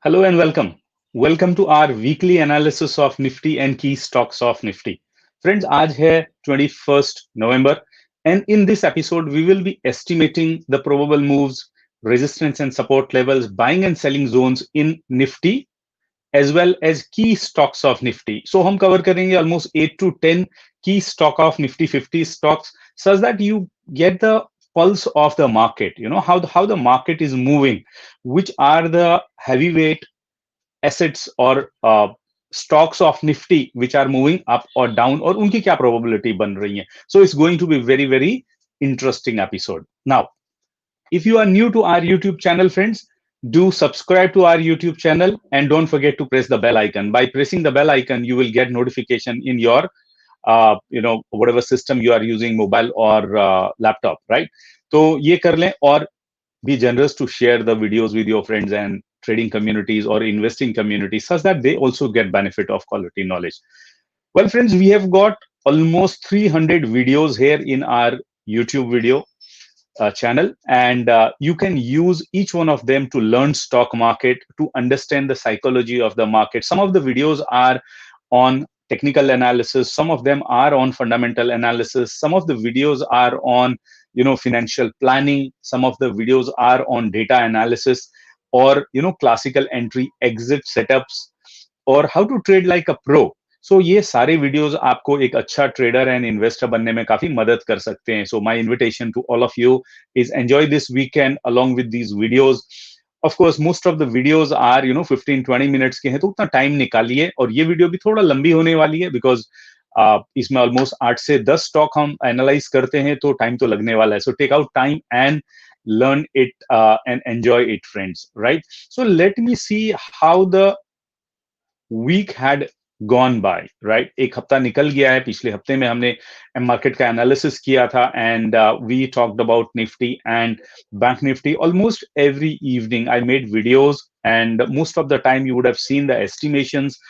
Hello and welcome. Welcome to our weekly analysis of Nifty and key stocks of Nifty. Friends, आज है 21st November and in this episode we will be estimating the probable moves, resistance and support levels, buying and selling zones in Nifty as well as key stocks of Nifty. So हम cover करेंगे almost 8 to 10 key stock of Nifty 50 stocks such that you get the pulse of the market, how the market is moving, which are the heavyweight assets or stocks of Nifty which are moving up or down और उनकी क्या probability बन रही है. So it's going to be very interesting episode. Now, if you are new to our YouTube channel, friends, do subscribe to our YouTube channel and don't forget to press the bell icon. By pressing the bell icon, you will get notification in your whatever system you are using, mobile or laptop, right? तो ये कर लें और be generous to share the videos with your friends and trading communities or investing communities such that they also get benefit of quality knowledge. Well, friends, we have got almost 300 videos here in our YouTube video channel, and you can use each one of them to learn stock market, to understand the psychology of the market. Some of the videos are on technical analysis, some of them are on fundamental analysis, some of the videos are on financial planning, some of the videos are on data analysis or classical entry exit setups or how to trade like a pro. सो ये सारे videos आपको एक अच्छा trader and investor बनने में काफी मदद कर सकते हैं. So my invitation to all of you is enjoy this weekend along with these videos. Of course most of the videos are 15-20 minutes के हैं, तो उतना टाइम निकालिए. और ये वीडियो भी थोड़ा लंबी होने वाली है बिकॉज इसमें ऑलमोस्ट 8 से 10 स्टॉक हम एनालाइज करते हैं, तो टाइम तो लगने वाला है. So take out time and learn it and enjoy it, friends, right? So let me see how the week had gone by, right? एक हफ्ता निकल गया है. पिछले हफ्ते में हमने मार्केट का एनालिसिस किया था and we talked about Nifty and bank Nifty. Almost every evening I made videos and most of the time you would have seen the estimations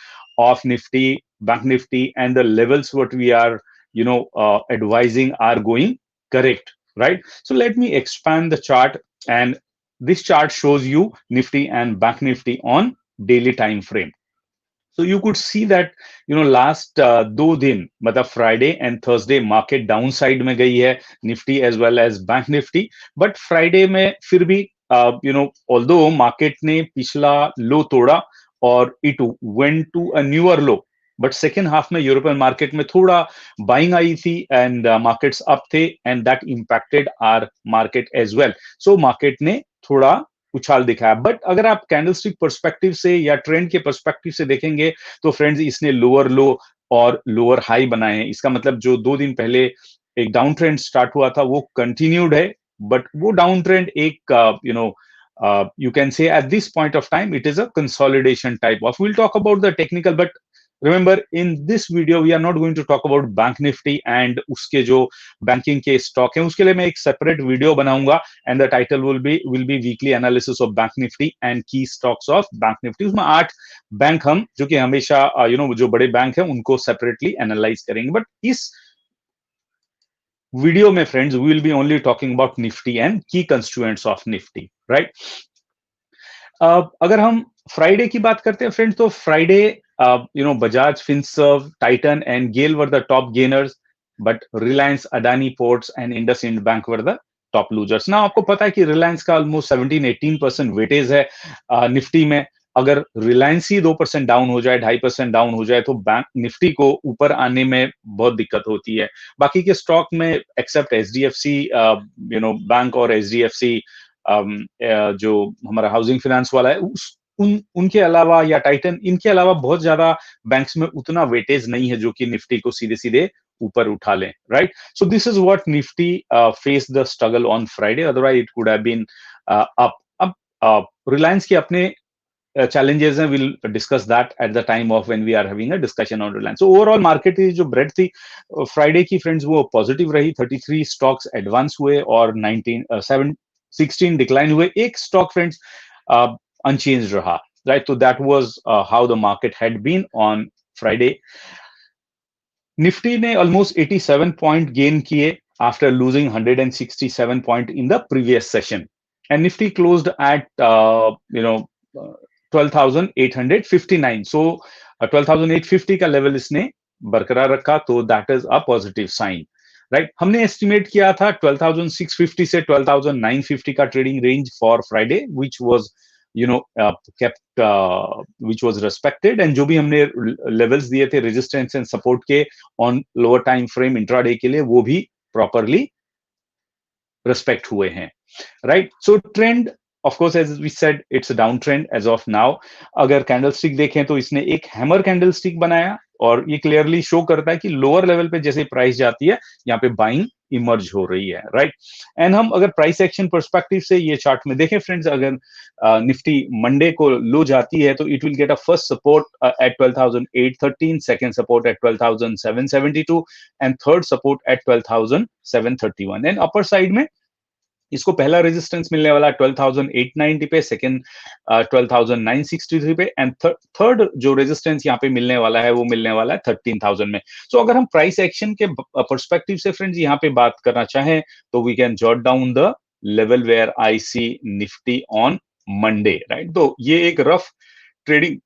of Nifty, Bank Nifty, and the levels what we are advising are going correct, right? So let me expand the chart, and this chart shows you Nifty and Bank Nifty on daily time frame. So you could see that last 2 दिन मतलब Friday and Thursday market down side में गई है, Nifty as well as bank Nifty. But Friday में फिर भी although market ने पिछला लो तोड़ा और it went to a newer low, but second half में यूरोपियन मार्केट में थोड़ा बाइंग आई थी एंड मार्केट्स अप थे and that impacted our market as well. So market ने थोड़ा उछाल दिखाया. बट अगर आप कैंडलस्टिक पर्सपेक्टिव से या ट्रेंड के पर्सपेक्टिव से देखेंगे तो फ्रेंड्स इसने लोअर लो और लोअर हाई बनाए हैं. इसका मतलब जो 2 दिन पहले एक डाउन ट्रेंड स्टार्ट हुआ था वो कंटिन्यूड है, बट वो डाउन ट्रेंड एक you can say at this point of time it is a consolidation type of. We'll talk about the technical, but remember in this video we are not going to talk about bank nifty and uske jo banking ke stock hai uske liye main ek separate video banaunga and the title will be weekly analysis of bank nifty and key stocks of bank nifty. उसमें 8 bank हम जो कि हमेशा जो बड़े bank हैं उनको separately analyse करेंगे. बट इस वीडियो में friends we will be only talking about Nifty and key constituents of Nifty, right? अगर हम फ्राइडे की बात करते हैं फ्रेंड्स, तो Friday Bajaj Finserv, Titan and GAIL were the top gainers, but Reliance, Adani ports and IndusInd bank were the top losers. ना आपको पता है कि रिलायंस का ऑलमोस्ट 17-18% वेटेज है निफ्टी में. अगर रिलायंस ही 2% डाउन हो जाए, 2.5% डाउन हो जाए, तो बैंक निफ्टी को ऊपर आने में बहुत दिक्कत होती है. बाकी के स्टॉक में एक्सेप्ट एचडीएफसी बैंक और एचडीएफसी जो हमारा हाउसिंग फाइनेंस वाला है उनके अलावा या टाइटन, इनके अलावा बहुत ज्यादा बैंक्स में उतना वेटेज नहीं है जो कि निफ्टी को सीधे सीधे ऊपर उठा लें, right? So this is what Nifty face the struggle on Friday, otherwise it could have been up. अब रिलायंस के अपने challenges and we'll discuss that at the time of when we are having a discussion on Reliance. So overall market की जो breadth थी Friday की friends वो positive रही. 33 stocks advance हुए और 16 डिक्लाइन हुए. एक स्टॉक फ्रेंड्स अनचेंज रहा, राइट? तो that was how the market had been on Friday. Nifty ने ऑलमोस्ट 87 पॉइंट गेन किए after losing 167 point in the previous session, and Nifty closed at 12,859. So 12,850 का level इसने बरकरार रखा, तो that is a positive sign, right. हमने estimate किया था 12,650 से 12,950 का trading range for Friday, which was kept which was respected, and जो भी हमने लेवल्स दिए थे रेजिस्टेंस एंड सपोर्ट के on lower time frame intraday के लिए, वो भी प्रॉपरली रिस्पेक्ट हुए हैं, right. So trend of course as we said it's a down trend as of now. अगर कैंडलस्टिक देखें तो इसने एक हैमर कैंडलस्टिक बनाया, और ये क्लियरली शो करता है कि लोअर लेवल पे जैसे प्राइस जाती है, यहाँ पे बाइंग इमर्ज हो रही है, राइट। एंड हम अगर प्राइस एक्शन पर्सपेक्टिव से ये चार्ट में देखें फ्रेंड्स, अगर निफ्टी मंडे को लो जाती है तो it will get a first support at 12,813, second support at 12,772 and third support at 12,731। And upper side में इसको पहला रेजिस्टेंस मिलने वाला 12,890 पे, सेकंड 12,963 पे, एंड थर्ड जो रेजिस्टेंस यहाँ पे मिलने वाला है वो मिलने वाला है 13,000 में। सो अगर हम प्राइस एक्शन के पर्सपेक्टिव से फ्रेंड्स यहाँ पे बात करना चाहें तो we can jot down the level where I see Nifty on Monday, right. तो ये एक रफ ट्रेडिंग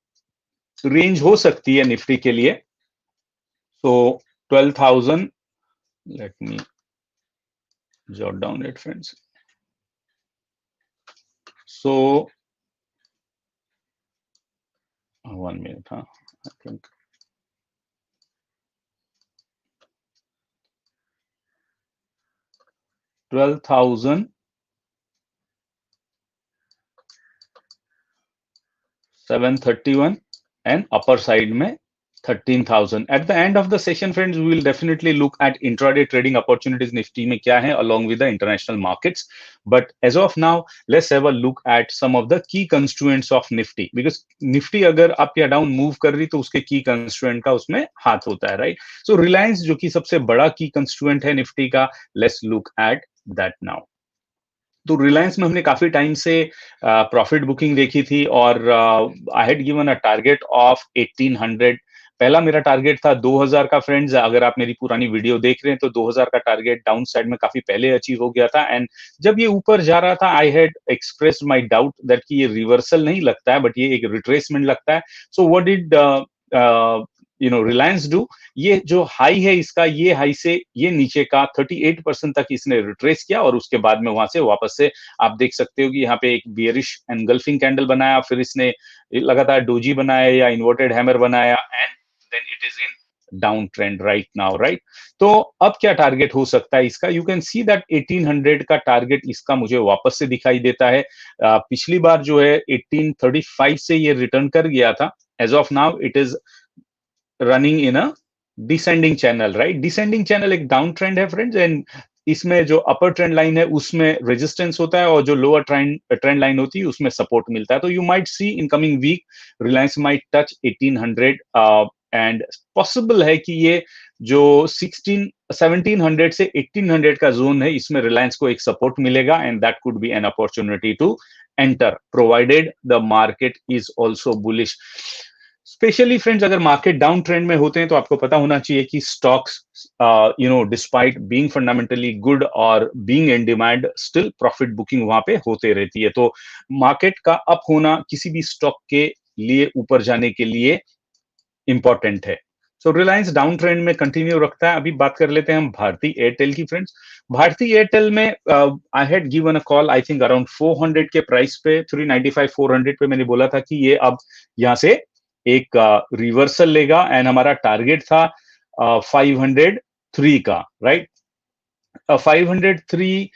रेंज हो सकती है निफ्टी के लिए। सो 12,000, let me jot down it friends. So 1 minute, I think 12,731 and upper side में 13,000. At the end of the session, friends, we will definitely look at intraday trading opportunities Nifty में क्या है along with the international markets. But as of now, let's have a look at some of the key constituents of Nifty. Because Nifty अगर up या down move कर रही तो उसके key constituent का उसमें हाथ होता है, right? So Reliance जो कि सबसे बड़ा key constituent है Nifty का, let's look at that now. तो रिलायंस में हमने काफी टाइम से प्रॉफिट बुकिंग देखी थी, और I had given a target of 1800। पहला मेरा टारगेट था 2000 का फ्रेंड्स। अगर आप मेरी पुरानी वीडियो देख रहे हैं तो 2000 का टारगेट डाउन साइड में काफी पहले अचीव हो गया था। एंड जब ये ऊपर जा रहा था I had expressed my doubt that कि ये रिवर्सल नहीं लगता है बट ये एक रिट्रेसमेंट लगता है। So what did Reliance do, ये जो हाई है इसका, ये हाई से ये नीचे का 38% तक इसने रिट्रेस किया, और उसके बाद में वहां से वापस से आप देख सकते हो कि यहाँ पे एक बियरिश एनगल्फिंग कैंडल बनाया, फिर इसने लगातार डोजी बनाया या इन्वर्टेड हैमर बनाया, and then it is in down trend right now, right. तो अब क्या टारगेट हो सकता है इसका? यू कैन सी दैट 1800 का टारगेट इसका मुझे वापस से दिखाई देता है। पिछली बार जो है 1835 से ये रिटर्न कर गया था। As of now it is running in a descending channel, right. Descending channel एक डाउन ट्रेंड है फ्रेंड्स, एंड इसमें जो अपर ट्रेंड लाइन है उसमें रेजिस्टेंस होता है, और जो लोअर ट्रेंड लाइन होती है उसमें सपोर्ट मिलता है। तो you might see in coming week Reliance might touch 1800, and possible है कि ये जो 1700 से 1800 का जोन है इसमें रिलायंस को एक सपोर्ट मिलेगा, and that could be an opportunity to enter provided the market is also bullish. Specially friends अगर मार्केट डाउन ट्रेंड में होते हैं तो आपको पता होना चाहिए कि stocks despite being fundamentally good और being in demand, still profit booking वहां पे होते रहती है। तो मार्केट का अप होना किसी भी स्टॉक के लिए ऊपर जाने के लिए इंपॉर्टेंट है। सो रिलायंस डाउन ट्रेंड में कंटिन्यू रखता है। अभी बात कर लेते हैं हम भारती एयरटेल की फ्रेंड्स। भारती एयरटेल में I had given a call I think around 400 के प्राइस पे, 395 400 पे मैंने बोला था कि ये अब यहाँ से एक रिवर्सल लेगा, एंड हमारा टारगेट था 503 का, राइट। 503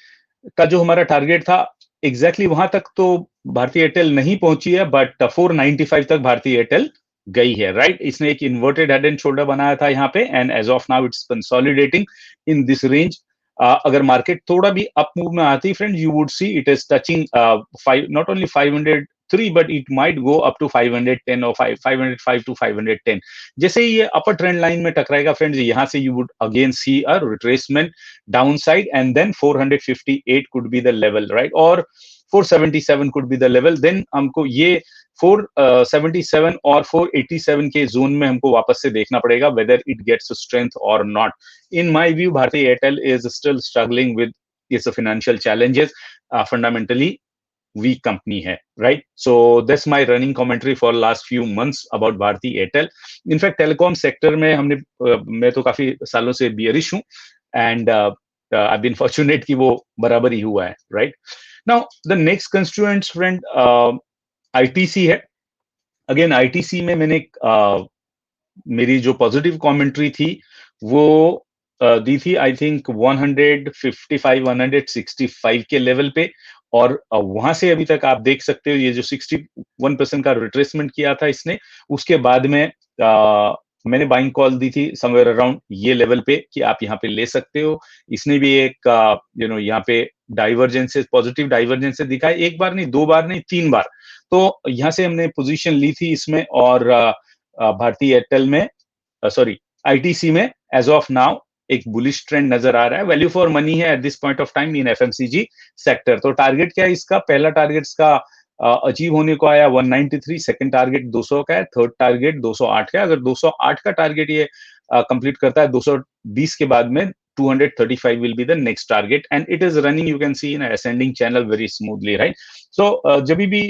का जो हमारा टारगेट था एग्जैक्टली वहां तक तो भारतीय एयरटेल नहीं पहुंची है, बट 495 तक भारतीय एयरटेल गई है, राइट। इसने एक इन्वर्टेड हेड एंड शोल्डर बनाया था यहाँ पे, and as of now it's consolidating in this range. अगर मार्केट थोड़ा भी अप मूव में आती friend, you would see it is touching not only 503 but it might go up to 510 or 505 to 510। जैसे ही ये अपर ट्रेंड लाइन में टकराएगा friends, यहाँ से you would again see a retracement downside, and then 458 could be the level, right, or 477 could be the level। then हमको ये 477 और 487 के zone में हमको वापस से देखना पड़ेगा whether it gets strength or not। in my view Bharti Airtel is still struggling with its financial challenges, fundamentally weak company है, right? So that's my running commentary for last few months about Bharti Airtel. In fact telecom sector में मैं तो काफी सालों से bearish हूँ, and I been fortunate कि वो बराबर ही हुआ है, right? Now the next constituents friend ITC है। अगेन आईटीसी में मेरी जो पॉजिटिव कमेंट्री थी वो दी थी आई थिंक 155 165 के लेवल पे, और वहां से अभी तक आप देख सकते हो ये जो 61% का रिट्रेसमेंट किया था इसने, उसके बाद में मैंने बाइंग कॉल दी थी समवेयर अराउंड ये लेवल पे कि आप यहाँ पे ले सकते हो। इसने भी एक यहाँ पे डाइवर्जेंसेस, पॉजिटिव डाइवर्जेंसेस दिखाए, एक बार नहीं, दो बार नहीं, तीन बार। तो यहाँ से हमने पोजीशन ली थी इसमें, और भारती एयरटेल में, सॉरी आईटीसी में एज ऑफ नाउ एक बुलिश ट्रेंड नजर आ रहा है। वैल्यू फॉर मनी है at this point of time in FMCG sector. तो टारगेट क्या है इसका? पहला टारगेट का अचीव होने को आया 193, सेकंड टारगेट 200 का है, थर्ड टारगेट 208 का है। अगर 208 का टारगेट ये कंप्लीट करता है 220 के बाद में 235 will be the next target, and it is running, you can see, in an ascending channel very smoothly, right? So जब भी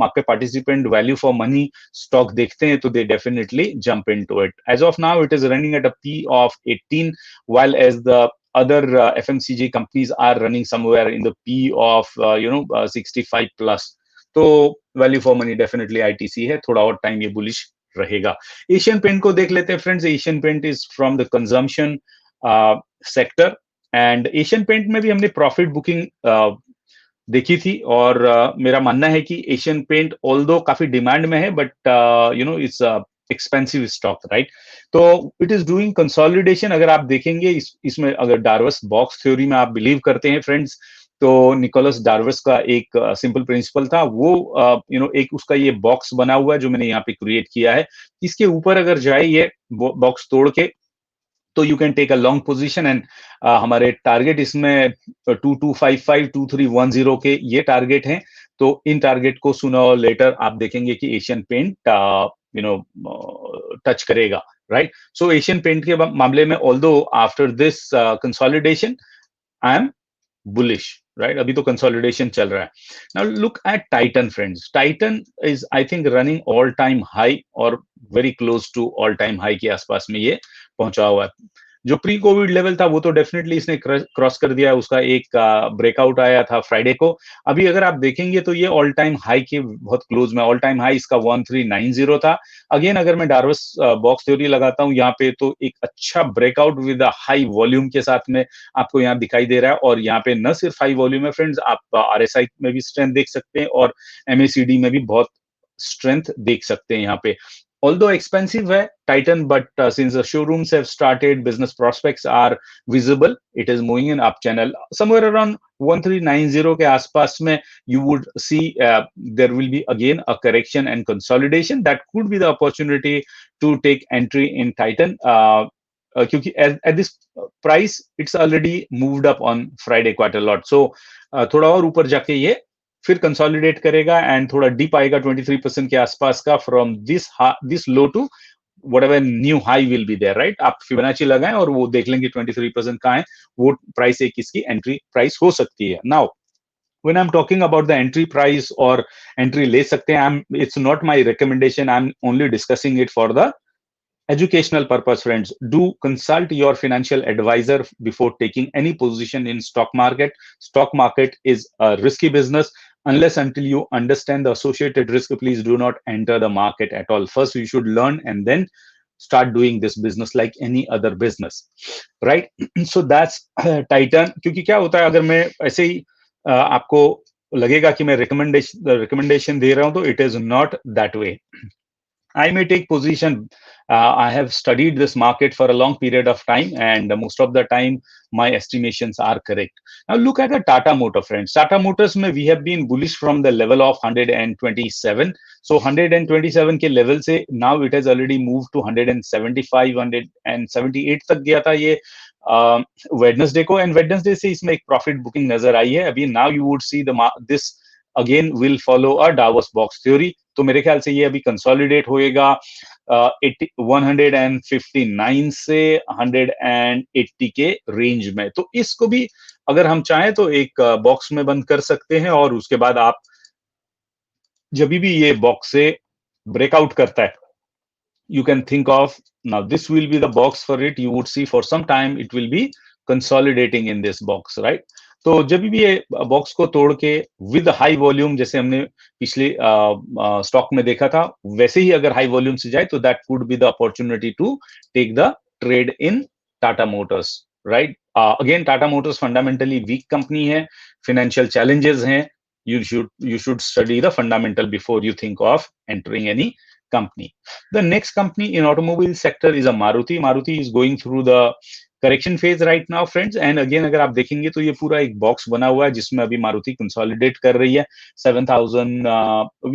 market participant value for money stock देखते हैं तो they definitely jump into it. As of now it is running at a P of 18, while as the other FMCG companies are running somewhere in the P of 65 plus. तो value for money definitely ITC है, थोड़ा और time ये bullish रहेगा। Asian paint को देख लेते हैं friends. Asian paint is from the consumption sector, and Asian paint में भी हमने प्रॉफिट बुकिंग देखी थी, और मेरा मानना है कि एशियन पेंट ऑल्दो काफी डिमांड में है, but it's expensive stock, right? तो इट इज डूइंग कंसोलिडेशन। अगर आप देखेंगे इसमें, अगर डार्वस बॉक्स थ्योरी में आप बिलीव करते हैं फ्रेंड्स, तो निकोलस डार्वस का एक सिंपल प्रिंसिपल था, वो एक उसका ये बॉक्स बना हुआ है जो मैंने यहाँ पे क्रिएट किया है। इसके ऊपर अगर जाए ये बॉक्स तोड़ के, तो you can take a long position, and हमारे टारगेट इसमें 2255 2310 के ये टारगेट हैं। तो इन टारगेट को सूनर और लेटर आप देखेंगे कि एशियन पेंट टच करेगा, राइट? सो एशियन पेंट के मामले में although after this consolidation I am bullish, right? अभी तो कंसोलिडेशन चल रहा है। Now look at Titan friends. Titan is I think running all time high, और very close to all time high के आसपास में ये पहुंचा हुआ है। जो प्री कोविड लेवल था वो तो डेफिनेटली इसने क्रॉस कर दिया है, उसका एक ब्रेकआउट आया था फ्राइडे को। अभी अगर आप देखेंगे तो ये ऑल टाइम हाई के बहुत क्लोज में, ऑल टाइम हाई इसका 1390 था। अगेन अगर मैं डार्वस बॉक्स थ्योरी लगाता हूँ यहाँ पे, तो एक अच्छा ब्रेकआउट विद हाई वॉल्यूम के साथ में आपको यहाँ दिखाई दे रहा है। और यहाँ पे न सिर्फ हाई वॉल्यूम है फ्रेंड्स, आप आरएसआई में भी स्ट्रेंथ देख सकते हैं, और एमएसीडी में भी बहुत स्ट्रेंथ देख सकते हैं यहाँ पे। Although expensive है Titan, but since the showrooms have started, business prospects are visible. It is moving in up channel somewhere around 1390 के आसपास में. You would see there will be again a correction and consolidation. That could be the opportunity to take entry in Titan. क्योंकि at this price it's already moved up on Friday quite a lot. So थोड़ा और ऊपर जाके ये फिर consolidate करेगा, and थोड़ा deep आएगा 23% के आसपास का, from this low to whatever new high will be there, right? आप फिबोनाची लगाएं और वो देख लेंगे 23% कहाँ है, वो प्राइस एक इसकी एंट्री प्राइस हो सकती है। Now when I'm talking about the entry price or entry ले सकते हैं, it's not my recommendation, I'm only discussing it for the educational purpose. Friends, do consult your financial advisor before taking any position in stock market. Stock market is a risky business. Unless until you understand the associated risk, please do not enter the market at all. First you should learn and then start doing this business like any other business, right? So that's Titan. क्योंकि क्या होता है, अगर मैं ऐसे ही आपको लगेगा कि मैं रिकमेंडेशन दे रहा हूं, तो it is not that way. I may take position. I have studied this market for a long period of time, and most of the time my estimations are correct. Now look at the Tata Motor, friends. Tata Motors mein we have been bullish from the level of 127. So 127 के level से now it has already moved to 175, 178 तक गया था ये Wednesday को, and Wednesday से इसमें एक प्रॉफिट बुकिंग नजर आई है अभी। Now you would see this again will follow a Darvas box theory. तो मेरे ख्याल से ये अभी कंसोलिडेट होएगा 159 से 180 के रेंज में। तो इसको भी अगर हम चाहें तो एक बॉक्स में बंद कर सकते हैं और उसके बाद आप जब भी ये बॉक्स से ब्रेकआउट करता है, you can think of now this will be the box for it. You would see for some time it will be consolidating in this box, right? तो जब भी ये बॉक्स को तोड़ के विद हाई वॉल्यूम, जैसे हमने पिछले स्टॉक में देखा था, वैसे ही अगर हाई वॉल्यूम से जाए तो that could be the opportunity to take the trade in Tata Motors, right? Again Tata Motors fundamentally weak company है, फाइनेंशियल चैलेंजेस हैं. You should study the fundamental before you think of entering any company. The next company in automobile sector is a Maruti. Maruti is going through the correction phase right now, friends. And again, अगर आप देखेंगे तो ये पूरा एक box बना हुआ है जिसमें अभी मारुति कंसोलिडेट कर रही है. 7,000,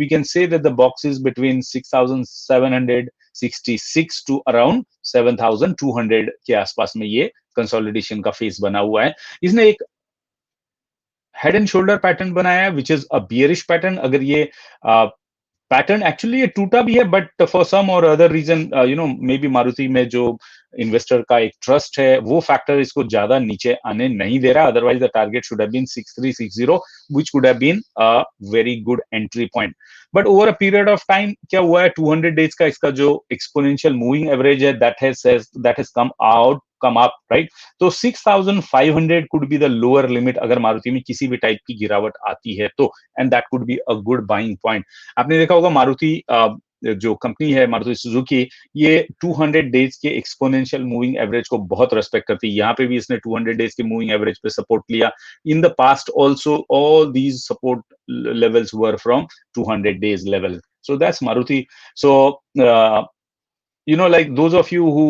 we can say that the box is between 6,766 to around 7,200 के आसपास में ये कंसोलिडेशन का फेज बना हुआ है. इसने एक हेड एंड शोल्डर पैटर्न बनाया है विच इज अ बियरिश पैटर्न. अगर ये पैटर्न एक्चुअली ये टूटा भी है, बट फॉर सम और other reason may be Maruti में जो इन्वेस्टर का एक ट्रस्ट है वो फैक्टर इसको ज्यादा नीचे आने नहीं दे रहा. Otherwise the target should have been 6360 which could have been a very good entry point. But over a period of time क्या हुआ है, 200 डेज का इसका जो एक्सपोनेंशियल मूविंग एवरेज है that has come up, right? तो 6,500 could be the lower limit अगर मारुति में किसी भी टाइप की गिरावट आती है तो, and that could be a good buying point. आपने देखा होगा मारुति जो कंपनी है मारुति सुजुकी, ये 200 डेज के एक्सपोनेंशियल मूविंग एवरेज को बहुत रेस्पेक्ट करती है. यहाँ पे भी इसने 200 डेज के मूविंग एवरेज पे सपोर्ट लिया. In the past also all these support levels were from 200 days level. So that's Maruti. So like those of you who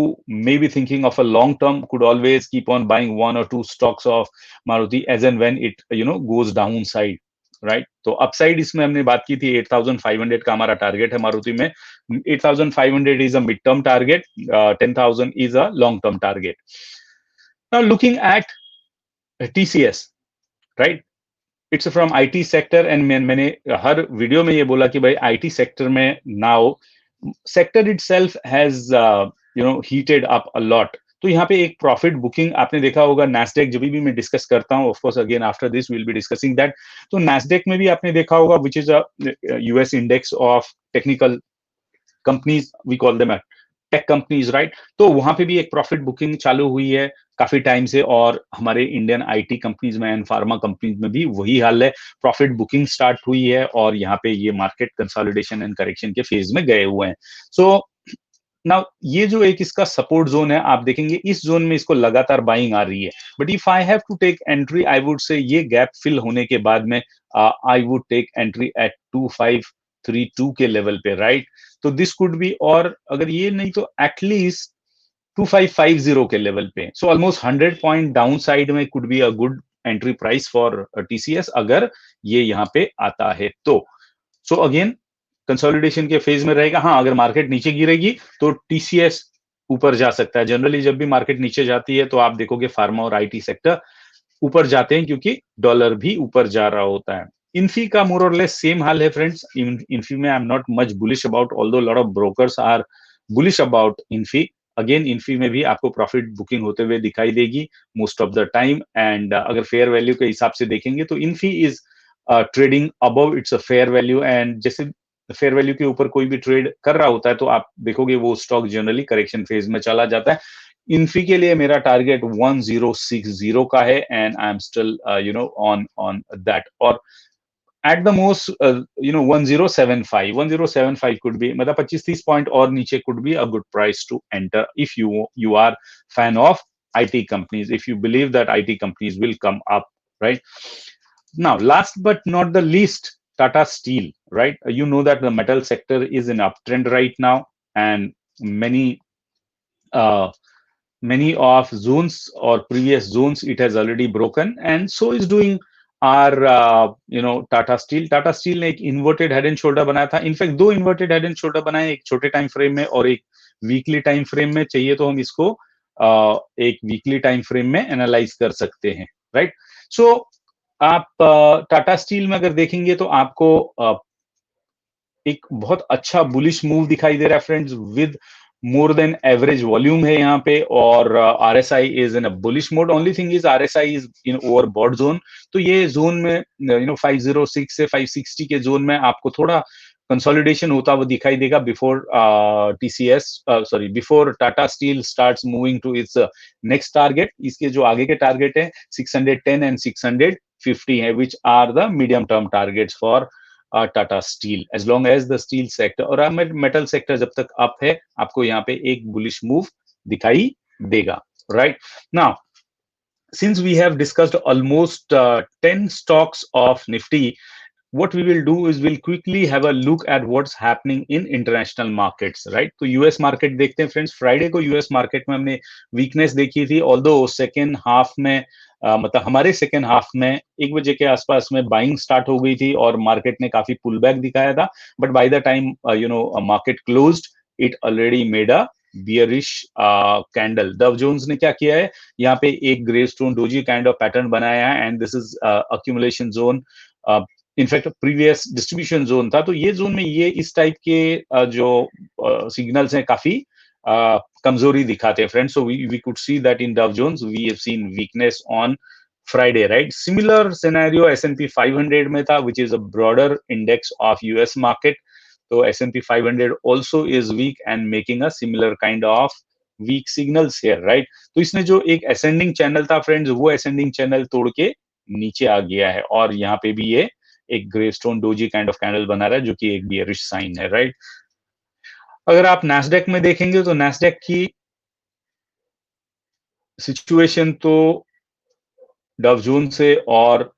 may be thinking of a long term could always keep on buying one or two stocks of Maruti as and when it goes downside, right? तो upside इसमें हमने बात की थी 8,500 का हमारा target है मारुति में. 8,500 is a mid term target, 10,000 is a long term target. Now looking at TCS, right? It's from IT sector and मैंने हर वीडियो में ये बोला कि भाई IT सेक्टर में now sector itself has heated up a lot. तो यहाँ पे एक प्रॉफिट बुकिंग आपने देखा होगा. नैस्डैक जब भी मैं डिस्कस करता हूँ, of course again after this will be discussing that. तो नैस्डैक में भी आपने देखा होगा which is a US index of technical companies, we call them tech companies, right? तो वहां पे भी एक प्रॉफिट बुकिंग चालू हुई है काफी टाइम से, और हमारे इंडियन आईटी कंपनीज में एंड फार्मा कंपनीज में भी वही हाल है. प्रॉफिट बुकिंग स्टार्ट हुई है और यहाँ पे ये मार्केट कंसोलिडेशन एंड करेक्शन के फेज में गए हुए हैं. सो नाउ ये जो एक इसका सपोर्ट जोन है, आप देखेंगे इस जोन में इसको लगातार बाइंग आ रही है. But if I have to take entry, I would say ये गैप फिल होने के बाद में I would take entry at 2532 के लेवल पे, राइट? तो दिस कुड बी, और अगर ये नहीं तो एटलीस्ट 2550 के लेवल पे. So almost 100 point down side में could be a good entry price for TCS अगर ये यहाँ पे आता है तो. सो अगेन कंसोलिडेशन के फेज में रहेगा. हाँ, अगर मार्केट नीचे गिरेगी तो टीसीएस ऊपर जा सकता है. जनरली जब भी मार्केट नीचे जाती है तो आप देखोगे फार्मा और आईटी सेक्टर ऊपर जाते हैं क्योंकि डॉलर भी ऊपर जा रहा होता है. इन्फी का मोर और लेस सेम हाल है फ्रेंड्स. इन्फी में I am not much bullish about, although lot of brokers are bullish about Infy. Again Infy में भी आपको प्रॉफिट बुकिंग होते हुए दिखाई देगी most of the time. And अगर फेयर वैल्यू के हिसाब से देखेंगे तो Infy is trading above its a fair value. And जैसे फेयर वैल्यू के ऊपर कोई भी ट्रेड कर रहा होता है तो आप देखोगे वो स्टॉक जनरली करेक्शन फेज में चला जाता है. इन्फी के लिए मेरा टारगेट 1060 का है and I am still on that. और at the most 1075 could be, मतलब 25-30 पॉइंट और नीचे could be a good price to enter if you are fan of IT companies, if you believe that IT companies will come up, right? Now last but not the least, Tata Steel, right? You know that the metal sector is in uptrend right now, and many of zones or previous zones it has already broken, and so is doing our Tata Steel. Tata Steel ने एक inverted head and shoulder बनाया था. In fact दो inverted head and shoulder बनाए, एक छोटे time frame में और एक वीकली टाइम फ्रेम में. चाहिए तो हम इसको एक वीकली टाइम फ्रेम में एनालाइज कर सकते हैं, राइट? सो आप टाटा स्टील में अगर देखेंगे तो आपको एक बहुत अच्छा बुलिश मूव दिखाई दे रहा है friends, with more than average volume है यहाँ पे, और RSI is in a bullish mode. Only thing is RSI is in overbought zone. तो ये जोन में 506 से 560 के जोन में आपको थोड़ा कंसोलिडेशन होता हुआ दिखाई देगा before TCS, sorry, before Tata Steel starts moving to its next target. इसके जो आगे के टारगेट है 610 एंड 650 है, which are the medium term targets for Tata Steel. As long as the steel sector और मेटल सेक्टर जब तक अप है, आपको यहाँ पे एक बुलिश मूव दिखाई देगा. Right now, since we have discussed almost 10 stocks of Nifty, what we will do is we'll quickly have a look at what's happening in international markets, right? तो यूएस मार्केट देखते हैं friends. Friday को US market में हमने weakness देखी थी, although second half में मतलब हमारे सेकेंड हाफ में 1 बजे के आसपास में बाइंग स्टार्ट हो गई थी और मार्केट ने काफी पुल बैक दिखाया था. But by the time market closed, it already made a bearish candle. Dow Jones ने क्या किया है, यहाँ पे एक gravestone doji kind of pattern बनाया है, and this is accumulation zone. In fact previous distribution zone था. तो ये जोन में ये इस टाइप के जो सिग्नल्स हैं काफी कमजोरी दिखाते हैं friends. So we could see that in Dow Jones we have seen weakness on Friday, right? Similar scenario S&P 500 में था, which is a broader index of US market. तो S&P 500 also is weak and making a similar kind of weak signals here, right? तो इसने जो एक ascending channel था friends, वो ascending channel तोड़ के नीचे आ गया है, और यहाँ पे भी ये एक gravestone doji kind of candle बना रहा है, जो कि एक बियरिश साइन है, राइट? अगर आप नैस्डैक में देखेंगे तो नैस्डैक की सिचुएशन तो डव जोन से और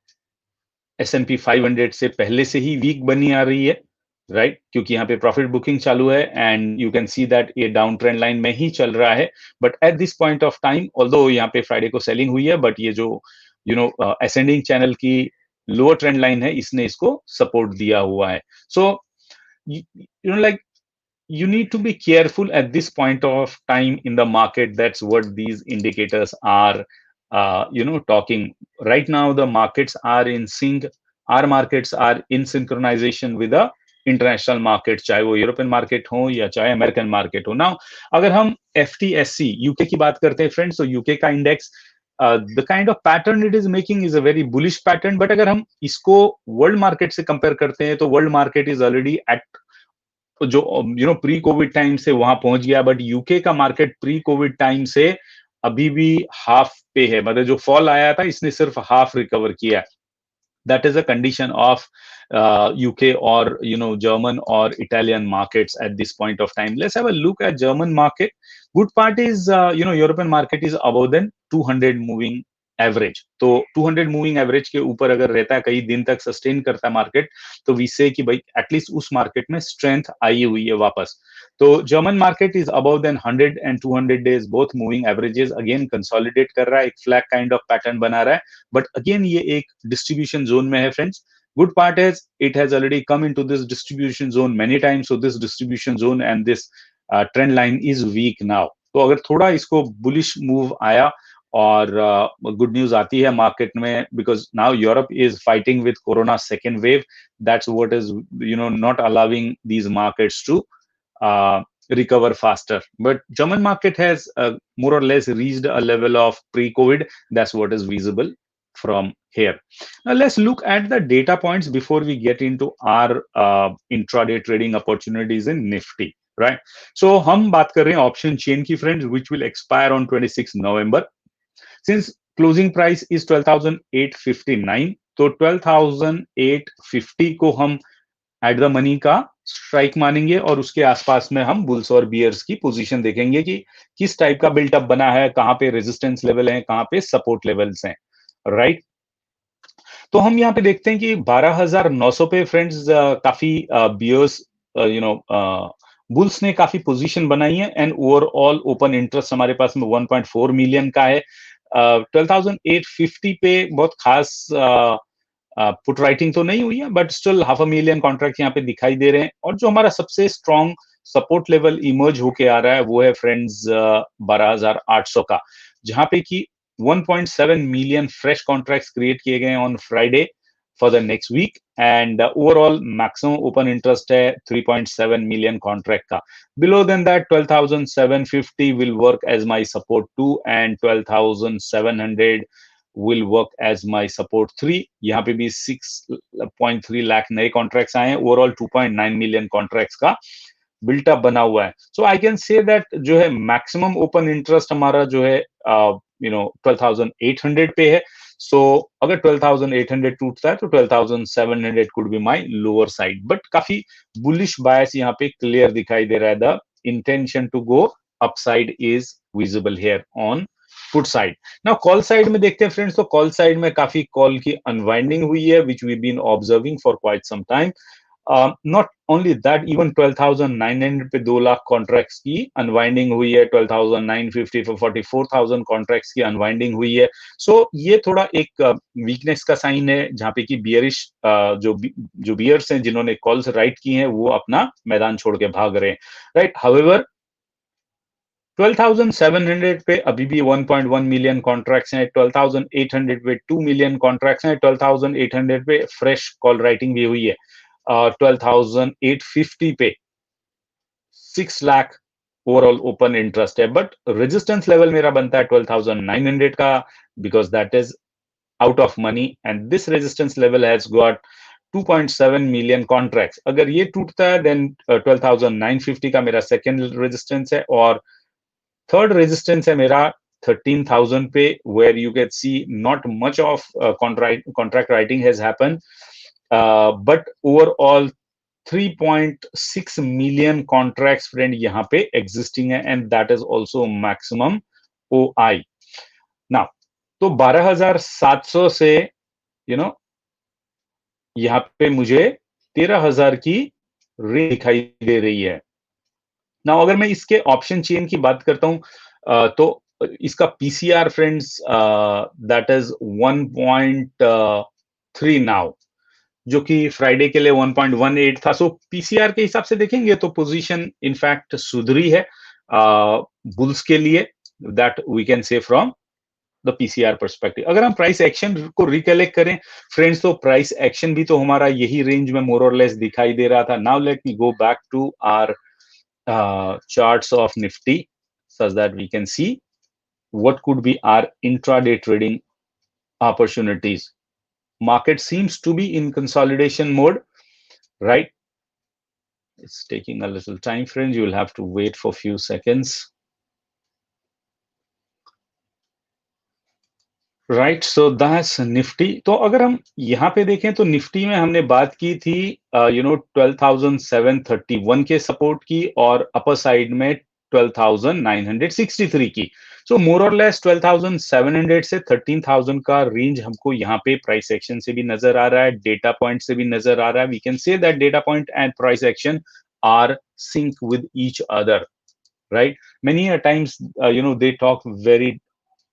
S&P 500 से पहले से ही वीक बनी आ रही है, राइट? क्योंकि यहाँ पे प्रॉफिट बुकिंग चालू है, and you can see that ये डाउन ट्रेंड लाइन में ही चल रहा है. But at this point of time, although यहाँ पे फ्राइडे को सेलिंग हुई है, बट ये जो असेंडिंग चैनल की लोअर ट्रेंड लाइन है, इसने इसको सपोर्ट दिया हुआ है. So like you need to be careful at this point of time in the market. That's what these indicators are talking. Right now the markets are in sync. Our markets are in synchronization with the international market, चाहे वो European market हो या चाहे American market हो. Now अगर हम FTSE UK की बात करते हैं फ्रेंड्स, तो यूके का index the kind of pattern it is making is a very bullish pattern. But अगर हम इसको वर्ल्ड मार्केट से कंपेयर करते हैं, तो world market is already at जो प्री कोविड टाइम से वहां पहुंच गया. बट यूके का मार्केट प्री कोविड टाइम से अभी भी हाफ पे है, मतलब जो फॉल आया था इसने सिर्फ हाफ रिकवर किया. that is a condition of UK or German or Italian markets at this point of time. Let's have a look at German market. Good part is European market is above than 200 moving average. तो 200 moving average के ऊपर अगर रहता है, कई दिन तक sustain करता है मार्केट, तो वी से कि भाई एटलीस्ट उस मार्केट में स्ट्रेंथ आई हुई है वापस. तो German market is above then 100 and 200 days both moving averages. Again consolidate कर रहा है, एक फ्लैग काइंड ऑफ पैटर्न बना रहा है, बट अगेन ये एक डिस्ट्रीब्यूशन जोन में है friends. Good part is it has already come into this distribution zone many times. So this distribution zone and this trend line is weak now. तो अगर थोड़ा इसको बुलिश मूव आया और गुड न्यूज आती है मार्केट में, because now Europe is fighting with corona second wave. That's what is not allowing these markets to recover faster. But German market has more or less reached a level of pre-COVID. That's what is visible from here. Now let's look at the data points before we get into our intraday trading opportunities in Nifty, right? So हम बात कर रहे हैं option chain की friends, which will expire on 26 November. Since closing price is 12,859, तो 12,850 को हम at the money का स्ट्राइक मानेंगे, और उसके आसपास में हम बुल्स और बियर्स की पोजीशन देखेंगे कि किस टाइप का बिल्टअप बना है, कहां पे रेजिस्टेंस लेवल है, कहां पे सपोर्ट लेवल्स हैं, राइट? तो हम यहाँ पे देखते हैं कि 12,900 पे फ्रेंड्स काफी बियर्स बुल्स ने काफी पोजीशन बनाई है, एंड ओवरऑल ओपन इंटरेस्ट हमारे पास में 1.4 मिलियन का है. 12,850 पे बहुत खास पुट राइटिंग तो नहीं हुई है, बट स्टिल 500,000 कॉन्ट्रैक्ट यहाँ पे दिखाई दे रहे हैं. और जो हमारा सबसे स्ट्रॉन्ग सपोर्ट लेवल इमर्ज होके आ रहा है, वो है फ्रेंड्स 12,800 का, जहां पे कि 1.7 मिलियन फ्रेश कॉन्ट्रैक्ट्स क्रिएट किए गए on Friday. for the next week, and overall maximum open interest है 3.7 million contract का. Below than that 12,750 will work as my support 2 and 12,700 will work as my support 3. यहाँ पे भी 6.3 लाख नए contracts आए हैं. ओवरऑल 2.9 मिलियन कॉन्ट्रैक्ट्स का built up बना हुआ है. सो आई कैन से दैट जो है मैक्सिमम ओपन इंटरेस्ट हमारा जो है 12,800 पे है. सो अगर 12,800 टूटता है तो 12,700 could be my lower side, but काफी बुलिश बायस यहाँ पे क्लियर दिखाई दे रहा है. The intention to go upside is visible here on put side. Now call side में देखते हैं फ्रेंड्स. तो कॉल साइड में काफी कॉल की अनवाइंडिंग हुई है which we been observing for quite some time. Not only that, even 12,900 पे 2 लाख कॉन्ट्रैक्ट्स की अनवाइंडिंग हुई है. 12,950 for 44,000 कॉन्ट्रैक्ट्स की अनवाइंडिंग हुई है. सो ये थोड़ा एक वीकनेस का साइन है जहां पे कि बियरिश जो बियर्स हैं जिन्होंने कॉल्स राइट की हैं वो अपना मैदान छोड़ के भाग रहे हैं. राइट. हाउएवर 12,700 पे अभी भी 1.1 मिलियन कॉन्ट्रैक्ट्स हैं. 12,800 पे 2 मिलियन कॉन्ट्रैक्ट्स हैं. 12,800 पे फ्रेश कॉल राइटिंग भी हुई है. 12,850 पे 6 लाख ओवरऑल ओपन इंटरेस्ट है. बट रेजिस्टेंस लेवल मेरा बनता है 12,900 का, because that is out of money and this resistance level has got 2.7 million contracts. अगर ये टूटता है देन 12,950 का मेरा सेकेंड रेजिस्टेंस है, और थर्ड रेजिस्टेंस है मेरा 13,000 पे, where you can see not much of contract writing has happened, but overall 3.6 million contracts friend यहाँ पे एग्जिस्टिंग है, and that is also maximum OI. Now तो 12,700 से यहाँ पे मुझे 13,000 की रेंज दिखाई दे रही है. ना अगर मैं इसके ऑप्शन चेन की बात करता हूं तो इसका PCR friends that is 1.3 now, जो कि फ्राइडे के लिए 1.18 था. सो पीसीआर के हिसाब से देखेंगे तो पोजीशन इनफैक्ट सुधरी है बुल्स के लिए, that we can say from the PCR perspective. अगर हम प्राइस एक्शन को रिकलेक्ट करें फ्रेंड्स, तो प्राइस एक्शन भी तो हमारा यही रेंज में मोर और लेस दिखाई दे रहा था. Now let me go back to our charts of Nifty such that we can see what could be our intraday trading opportunities. Market seems to be in consolidation mode, right? It's taking a little time, friends. You will have to wait for a few seconds. Right. So that's Nifty. तो अगर हम यहाँ पे देखें तो Nifty में हमने बात की थी 12,731 के सपोर्ट की, और अपर साइड में 12,963 की. सो मोर और लेस 12,700 से 13,000 का रेंज हमको यहाँ पे प्राइस एक्शन से भी नजर आ रहा है, डेटा पॉइंट से भी नजर आ रहा है. We can say that data point and price action are sync with each other, right. Many times they talk very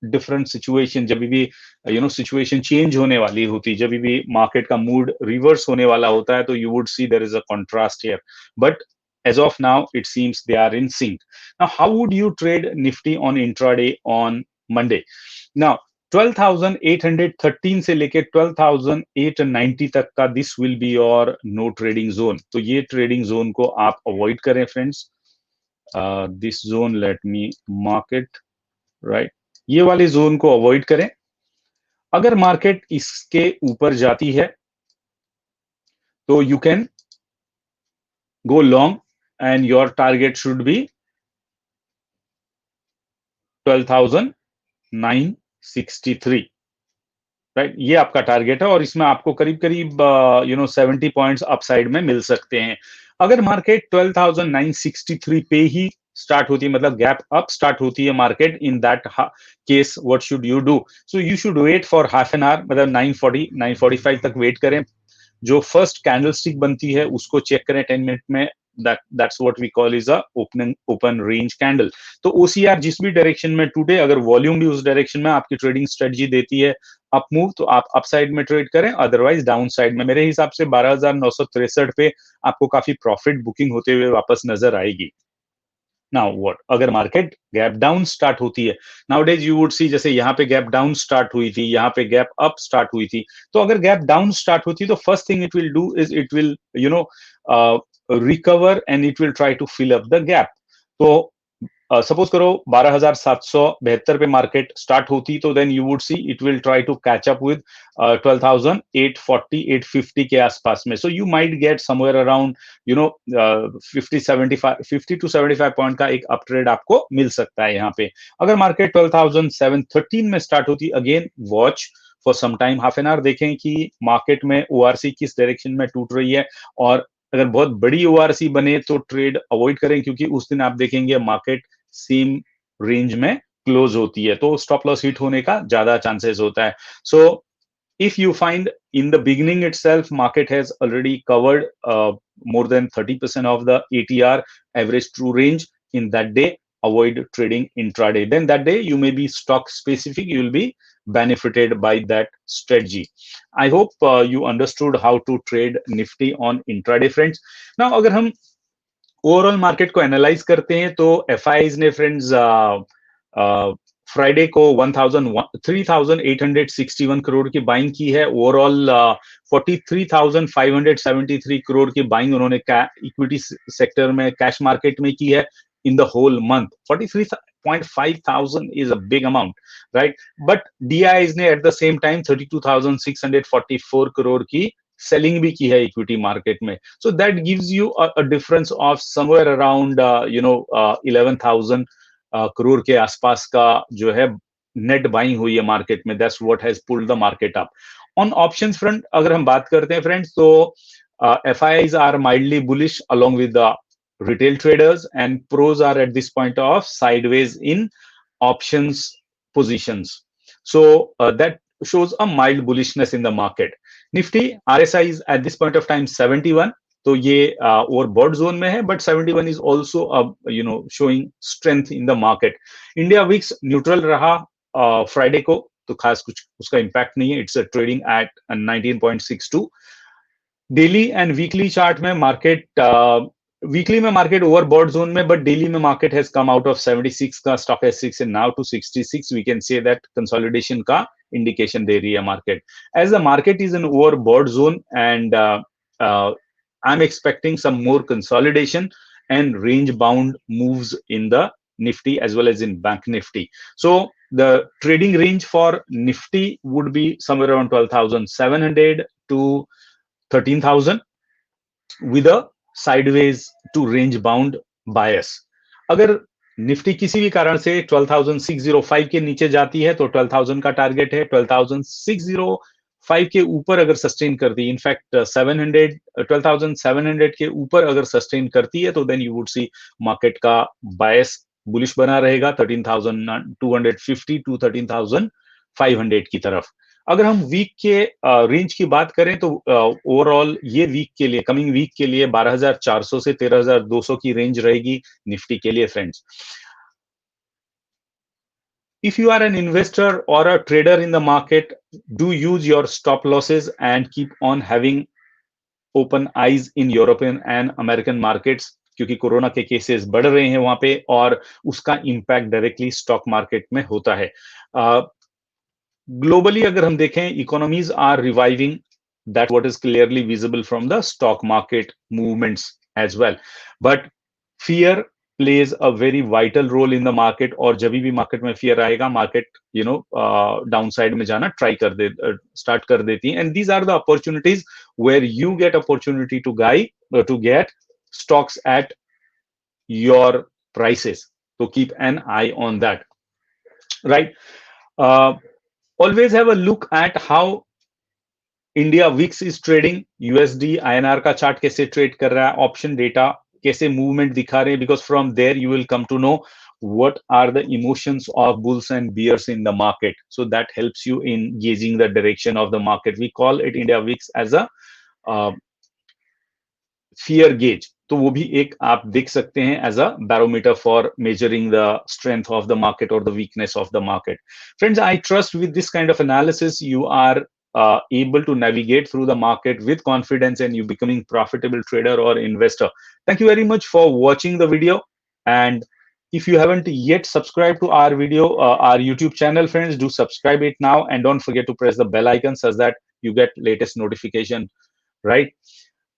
different situation. जब भी सिचुएशन चेंज होने वाली होती, जब भी मार्केट का मूड रिवर्स होने वाला होता है, तो you would see there is a contrast here, but as of now it seems they are in sync. Now how would you trade Nifty on intraday on Monday? Now 12,813 से लेके 12,890 तक का this will be your no trading zone. तो ये trading zone को आप avoid करें friends. This zone let me mark it, right. ये वाले जोन को अवॉइड करें. अगर मार्केट इसके ऊपर जाती है तो you can go long and your target should be 12,963, right. ये आपका टारगेट है, और इसमें आपको करीब करीब 70 पॉइंट्स अपसाइड में मिल सकते हैं. अगर मार्केट 12,963 पे ही स्टार्ट होती है, मतलब गैप अप स्टार्ट होती है market, in that case what should you do? So you should wait for half an hour, मतलब 9:40 9:45 तक वेट करें. जो फर्स्ट कैंडलस्टिक बनती है उसको चेक करें 10 मिनट में. that's what we call is a open range candle. तो OCR जिस भी डायरेक्शन में टूटे, अगर वॉल्यूम भी उस डायरेक्शन में आपकी ट्रेडिंग स्ट्रेटजी देती है अप मूव, तो आप अप साइड में ट्रेड करें, अदरवाइज डाउन साइड में. मेरे हिसाब से 12,963 पे आपको काफी प्रॉफिट बुकिंग होते हुए वापस नजर आएगी. नाउ व्हाट, अगर मार्केट गैप डाउन स्टार्ट होती है, नाउडेज यू वुड सी, जैसे यहाँ पे गैप डाउन स्टार्ट हुई थी, यहाँ पे गैप अप स्टार्ट हुई थी, तो अगर गैप डाउन स्टार्ट होती तो first thing it will do is it will recover and it will try to fill up the gap. तो सपोज करो 12,772 पे मार्केट स्टार्ट होती, तो then you would see it will try to catch up with 12,840 850 के आसपास में। So you might get somewhere around 50 to 75 point का एक अप ट्रेड आपको मिल सकता है यहाँ पे। अगर मार्केट 12,713 में स्टार्ट होती, again watch for some time, half an hour देखें कि मार्केट में ओआरसी किस डायरेक्शन में टूट रही है, और अगर बहुत बड़ी ओआरसी बने तो ट्रेड अवॉइड करें, क्योंकि उस दिन आप देखेंगे मार्केट सेम रेंज में क्लोज होती है, तो स्टॉप लॉस हिट होने का ज्यादा चांसेस होता है। सो if you find in the beginning itself market has already covered more than 30% of the ATR, average true range, in that day avoid trading intraday. Then that day you may be stock specific, you will be benefited by that strategy. I hope you understood how to trade nifty on intraday, friends. Now agar hum overall market को analyse करते हैं, तो FIIs ने friends Friday को 3,861 करोड़ की buying की है। Overall 43,573 crore की बाइंग उन्होंने इक्विटी सेक्टर में कैश मार्केट में की है in the whole month. 43,500 is a big amount, right? But DIs ने at the same time 32,644 crore की सेलिंग भी की है इक्विटी मार्केट में। So that gives you a difference of somewhere around 11,000 crore के आसपास का जो है नेट बाइंग हुई है मार्केट में। That's what has pulled the market up. On options front अगर हम बात करते हैं फ्रेंड्स, तो FIs are mildly bullish along with the retail traders, and pros are at this point of sideways in options positions. So that shows a mild bullishness in the market. Nifty RSI is at this point of time 71, तो ये overbought zone में है, but 71 is also showing strength in the market. India VIX neutral रहा Friday को, तो खास कुछ उसका इम्पैक्ट नहीं है, it's trading at 19.62। Daily and weekly chart में मार्केट, वीकली में मार्केट ओवरबॉट जोन में, बट डेली में market has come out of 76 का stock S6 and now to 66। We can say that consolidation का इंडिकेशन दे रही है market. As the market is in overbought zone, and I'm expecting some more consolidation and range bound moves in the Nifty as well as in Bank Nifty. So the trading range for Nifty would be somewhere around 12,700 to 13,000 with a sideways to range bound bias. अगर Nifty किसी भी कारण से 12,605 के नीचे जाती है तो 12,000 का टारगेट है। 12,605 के ऊपर अगर सस्टेन करती है, इनफैक्ट 12,700 के ऊपर अगर सस्टेन करती है, तो then you would see market का बायस बुलिश बना रहेगा 13,250 टू 13,500 की तरफ। अगर हम वीक के रेंज की बात करें, तो ओवरऑल ये वीक के लिए, कमिंग वीक के लिए 12,400 से 13,200 की रेंज रहेगी निफ्टी के लिए friends. If you are an investor or a trader in the market, do use your stop losses and keep on having open eyes in European and American markets, क्योंकि corona के cases बढ़ रहे हैं वहां पे, और उसका इम्पैक्ट डायरेक्टली स्टॉक मार्केट में होता है। ग्लोबली अगर हम देखें, economies are reviving, that what is clearly visible from the stock market movements as well, but fear plays a very vital role in the market, और जब भी मार्केट में फियर आएगा, मार्केट डाउन साइड में जाना ट्राई कर they start कर देती है। And these are the opportunities where you get opportunity to get stocks at your prices. So keep an eye on that, right? Always have a look at how India VIX is trading, USD INR का chart कैसे trade कर रहा है, option data कैसे movement दिखा रहे हैं, because from there you will come to know what are the emotions of bulls and bears in the market. So that helps you in gauging the direction of the market. We call it India VIX as a fear gauge. तो वो भी एक आप देख सकते हैं as a barometer for measuring the strength of the market और the weakness of the market. Friends, I trust with this kind of analysis you are able to navigate through the market with confidence and you becoming profitable trader or investor. Thank you very much for watching the video, and If you haven't yet subscribed to our our YouTube channel, friends, do subscribe it now, and don't forget to press the bell icon so that you get latest notification, right?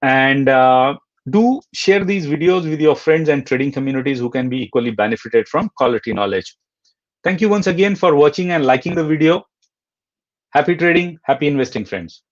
And do share these videos with your friends and trading communities who can be equally benefited from quality knowledge. Thank you once again for watching and liking the video. Happy trading, happy investing, friends.